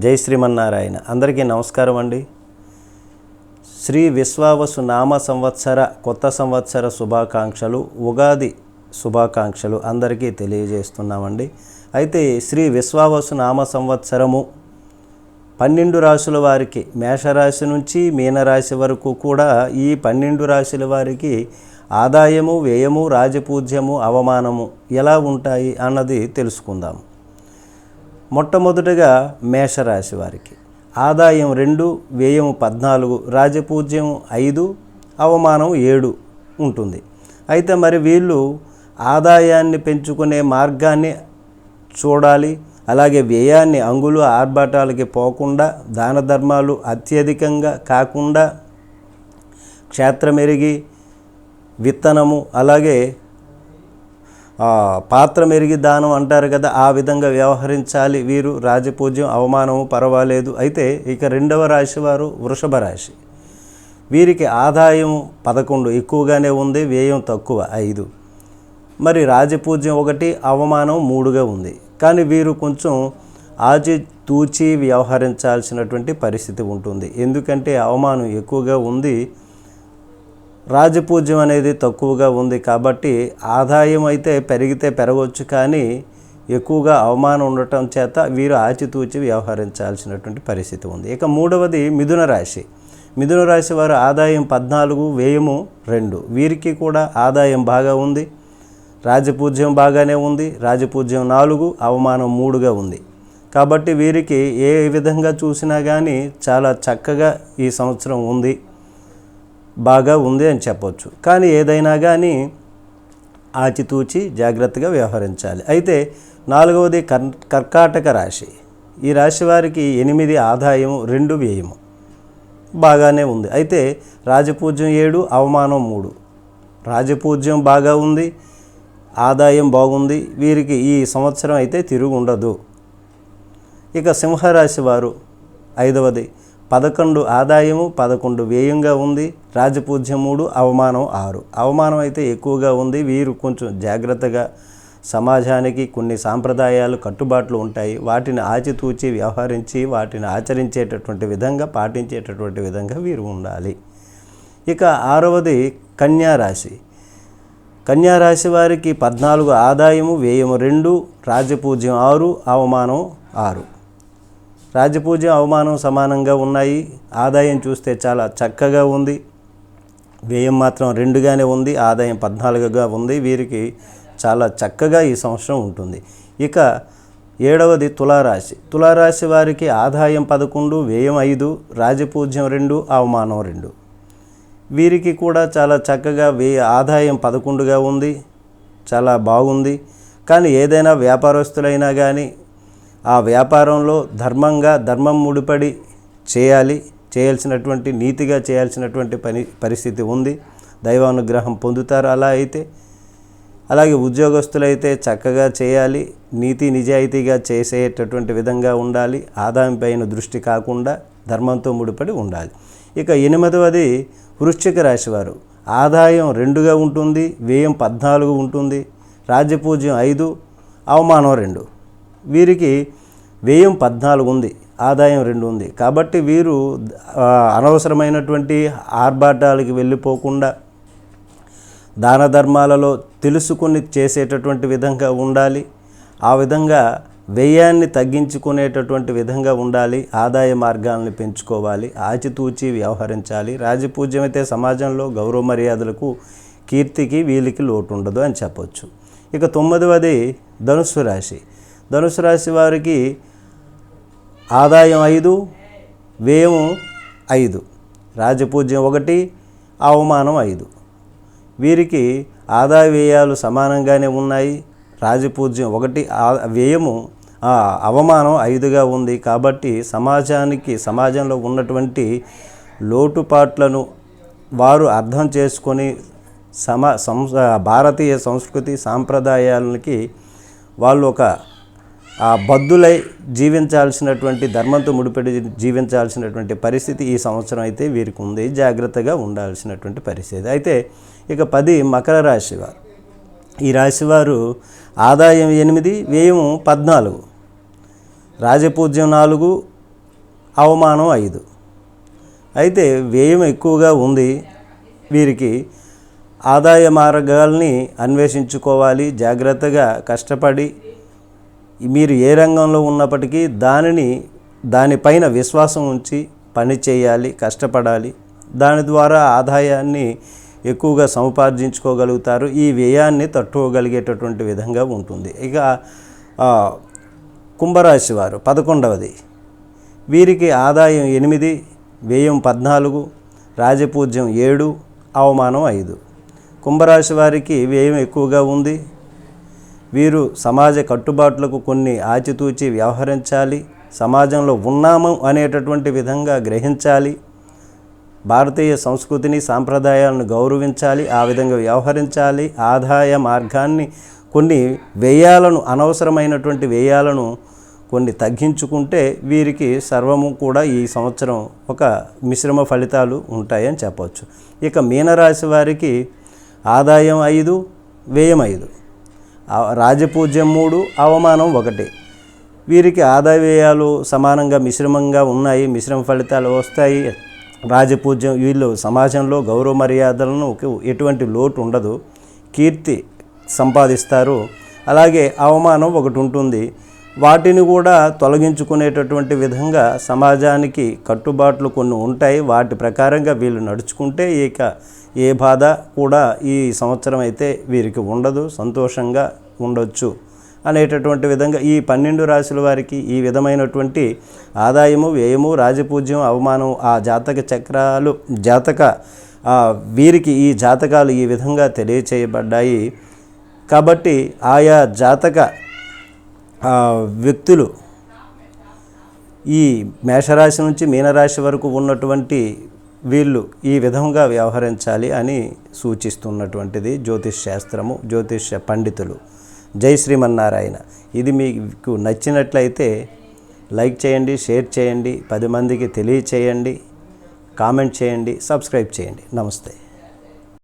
జై శ్రీమన్నారాయణ. అందరికీ నమస్కారం అండి. శ్రీ విశ్వావసు నామ సంవత్సర కొత్త సంవత్సర శుభాకాంక్షలు, ఉగాది శుభాకాంక్షలు అందరికీ తెలియజేస్తున్నామండి. అయితే శ్రీ విశ్వావసు నామ సంవత్సరము 12 రాశుల వారికి, మేషరాశి నుంచి మీనరాశి వరకు కూడా ఈ 12 రాశుల వారికి ఆదాయము, వ్యయము, రాజపూజ్యము, అవమానము ఎలా ఉంటాయి అన్నది తెలుసుకుందాం. మొట్టమొదటగా మేషరాశి వారికి ఆదాయం 2, వ్యయం 14, రాజపూజ్యం 5, అవమానం 7 ఉంటుంది. అయితే మరి వీళ్ళు ఆదాయాన్ని పెంచుకునే మార్గాన్ని చూడాలి. అలాగే వ్యయాన్ని అంగులు ఆర్భాటాలకి పోకుండా, దాన ధర్మాలు అత్యధికంగా కాకుండా, క్షేత్రమెరిగి విత్తనము, అలాగే పాత్ర మెరిగి దానం అంటారు కదా, ఆ విధంగా వ్యవహరించాలి. వీరు రాజపూజ్యం, అవమానము పర్వాలేదు. అయితే ఇక రెండవ రాశి వారు వృషభ రాశి. వీరికి ఆదాయం 11 ఎక్కువగానే ఉంది, వ్యయం తక్కువ 5. మరి రాజపూజ్యం 1, అవమానం 3గా ఉంది. కానీ వీరు కొంచెం ఆచితూచి వ్యవహరించాల్సినటువంటి పరిస్థితి ఉంటుంది. ఎందుకంటే అవమానం ఎక్కువగా ఉంది, రాజపూజ్యం అనేది తక్కువగా ఉంది. కాబట్టి ఆదాయం అయితే పెరిగితే పెరగవచ్చు, కానీ ఎక్కువగా అవమానం ఉండటం చేత వీరు ఆచితూచి వ్యవహరించాల్సినటువంటి పరిస్థితి ఉంది. ఇక మూడవది మిథున రాశి. మిథున రాశి వారు ఆదాయం 14, వ్యయము 2. వీరికి కూడా ఆదాయం బాగా ఉంది, రాజపూజ్యం బాగానే ఉంది, రాజపూజ్యం 4, అవమానం 3గా ఉంది. కాబట్టి వీరికి ఏ విధంగా చూసినా కానీ చాలా చక్కగా ఈ సంవత్సరం ఉంది, బాగా ఉంది అని చెప్పొచ్చు. కానీ ఏదైనా కానీ ఆచితూచి జాగ్రత్తగా వ్యవహరించాలి. అయితే నాలుగవది కర్కాటక రాశి. ఈ రాశి వారికి 8 ఆదాయము, 2 వ్యయము బాగానే ఉంది. అయితే రాజపూజ్యం 7, అవమానం 3. రాజపూజ్యం బాగా ఉంది, ఆదాయం బాగుంది. వీరికి ఈ సంవత్సరం అయితే తిరుగు ఉండదు. ఇక సింహరాశి వారు 5వది 11 ఆదాయము, 11 వ్యయంగా ఉంది, రాజపూజ్యం 3, అవమానం 6. అవమానం అయితే ఎక్కువగా ఉంది. వీరు కొంచెం జాగ్రత్తగా, సమాజానికి కొన్ని సాంప్రదాయాలు, కట్టుబాట్లు ఉంటాయి, వాటిని ఆచితూచి వ్యవహరించి వాటిని ఆచరించేటటువంటి విధంగా, పాటించేటటువంటి విధంగా వీరు ఉండాలి. ఇక 6వది కన్యారాశి. కన్యారాశి వారికి 14 ఆదాయము, వ్యయము 2, రాజపూజ్యం 6, అవమానం 6. రాజపూజ్యం, అవమానం సమానంగా ఉన్నాయి. ఆదాయం చూస్తే చాలా చక్కగా ఉంది, వ్యయం మాత్రం 2గానే ఉంది, ఆదాయం 14గా ఉంది. వీరికి చాలా చక్కగా ఈ సంవత్సరం ఉంటుంది. ఇక 7వది తులారాశి. తులారాశి వారికి ఆదాయం 11, వ్యయం 5, రాజపూజ్యం 2, అవమానం 2. వీరికి కూడా చాలా చక్కగా ఆదాయం 11గా ఉంది, చాలా బాగుంది. కానీ ఏదైనా వ్యాపారస్తులైనా కానీ ఆ వ్యాపారంలో ధర్మం ముడిపడి చేయాల్సినటువంటి, నీతిగా చేయాల్సినటువంటి పరిస్థితి ఉంది. దైవానుగ్రహం పొందుతారు అలా అయితే. అలాగే ఉద్యోగస్తులైతే చక్కగా చేయాలి, నీతి నిజాయితీగా చేసేటటువంటి విధంగా ఉండాలి. ఆదాయం పైన దృష్టి కాకుండా ధర్మంతో ముడిపడి ఉండాలి. ఇక 8వది వృశ్చిక రాశి వారు. ఆదాయం 2గా ఉంటుంది, వ్యయం 14 ఉంటుంది, రాజపూజ్యం 5, అవమానం 2. వీరికి వ్యయం 14 ఉంది, ఆదాయం 2 ఉంది. కాబట్టి వీరు అనవసరమైనటువంటి ఆర్భాటాలకి వెళ్ళిపోకుండా, దాన ధర్మాలలో తెలుసుకొని చేసేటటువంటి విధంగా ఉండాలి. ఆ విధంగా వ్యయాన్ని తగ్గించుకునేటటువంటి విధంగా ఉండాలి. ఆదాయ మార్గాలను పెంచుకోవాలి, ఆచితూచి వ్యవహరించాలి. రాజపూజ్యం అయితే సమాజంలో గౌరవ మర్యాదలకు, కీర్తికి వీళ్ళకి లోటు ఉండదు అని చెప్పొచ్చు. ఇక 9వది ధనుస్సు రాశి. ధనుసు రాశి వారికి ఆదాయం 5, వ్యయం 5, రాజపూజ్యం 1, అవమానం 5. వీరికి ఆదాయ వ్యయాలు సమానంగానే ఉన్నాయి. రాజపూజ్యం 1, వ్యయము అవమానం 5గా ఉంది. కాబట్టి సమాజంలో ఉన్నటువంటి లోటుపాట్లను వారు అర్థం చేసుకొని భారతీయ సంస్కృతి సాంప్రదాయాలకి వాళ్ళు ఒక బద్దులై జీవించాల్సినటువంటి, ధర్మంతో ముడిపడి జీవించాల్సినటువంటి పరిస్థితి ఈ సంవత్సరం అయితే వీరికి ఉంది. జాగ్రత్తగా ఉండాల్సినటువంటి పరిస్థితి. అయితే ఇక 10 మకర రాశి వారు. ఈ రాశివారు ఆదాయం 8, వ్యయం 14, రాజపూజ్యం 4, అవమానం 5. అయితే వ్యయం ఎక్కువగా ఉంది. వీరికి ఆదాయ మార్గాల్ని అన్వేషించుకోవాలి. జాగ్రత్తగా కష్టపడి మీరు ఏ రంగంలో ఉన్నప్పటికీ దానిపైన విశ్వాసం ఉంచి పని చేయాలి, కష్టపడాలి. దాని ద్వారా ఆదాయాన్ని ఎక్కువగా సంపాదించుకోగలుగుతారు. ఈ వ్యయాన్ని తట్టుకోగలిగేటటువంటి విధంగా ఉంటుంది. ఇక కుంభరాశి వారు 11వది. వీరికి ఆదాయం 8, వ్యయం 14, రాజపూజ్యం 7, అవమానం 5. కుంభరాశి వారికి వ్యయం ఎక్కువగా ఉంది. వీరు సమాజ కట్టుబాట్లకు కొన్ని ఆచితూచి వ్యవహరించాలి. సమాజంలో ఉన్నాము అనేటటువంటి విధంగా గ్రహించాలి. భారతీయ సంస్కృతిని, సాంప్రదాయాలను గౌరవించాలి. ఆ విధంగా వ్యవహరించాలి. ఆదాయ మార్గాన్ని కొన్ని వ్యయాలను, అనవసరమైనటువంటి వ్యయాలను కొన్ని తగ్గించుకుంటే వీరికి సర్వము కూడా ఈ సంవత్సరం ఒక మిశ్రమ ఫలితాలు ఉంటాయని చెప్పవచ్చు. ఇక మీనరాశి వారికి ఆదాయం 5, వ్యయం 5, రాజపూజ్యం 3, అవమానం 1. వీరికి ఆదాయ వ్యయాలు సమానంగా మిశ్రమంగా ఉన్నాయి. మిశ్రమ ఫలితాలు వస్తాయి. రాజపూజ్యం, వీళ్ళు సమాజంలో గౌరవ మర్యాదలను ఎటువంటి లోటు ఉండదు, కీర్తి సంపాదిస్తారు. అలాగే అవమానం 1 ఉంటుంది. వాటిని కూడా తొలగించుకునేటటువంటి విధంగా సమాజానికి కట్టుబాట్లు కొన్ని ఉంటాయి. వాటి ప్రకారంగా వీళ్ళు నడుచుకుంటే ఇక ఏ బాధ కూడా ఈ సంవత్సరం అయితే వీరికి ఉండదు, సంతోషంగా ఉండొచ్చు అనేటటువంటి విధంగా ఈ 12 రాశుల వారికి ఈ విధమైనటువంటి ఆదాయము, వ్యయము, రాజపూజ్యం, అవమానం ఆ జాతక చక్రాలు వీరికి ఈ జాతకాలు ఈ విధంగా తెలియచేయబడ్డాయి. కాబట్టి ఆయా జాతక వ్యక్తులు ఈ మేషరాశి నుంచి మీనరాశి వరకు ఉన్నటువంటి వీళ్ళు ఈ విధంగా వ్యవహరించాలి అని సూచిస్తున్నటువంటిది జ్యోతిష్ శాస్త్రము, జ్యోతిష పండితులు. జై శ్రీమన్నారాయణ. ఇది మీకు నచ్చినట్లయితే లైక్ చేయండి, షేర్ చేయండి, 10 మందికి తెలియచేయండి, కామెంట్ చేయండి, సబ్స్క్రైబ్ చేయండి. నమస్తే.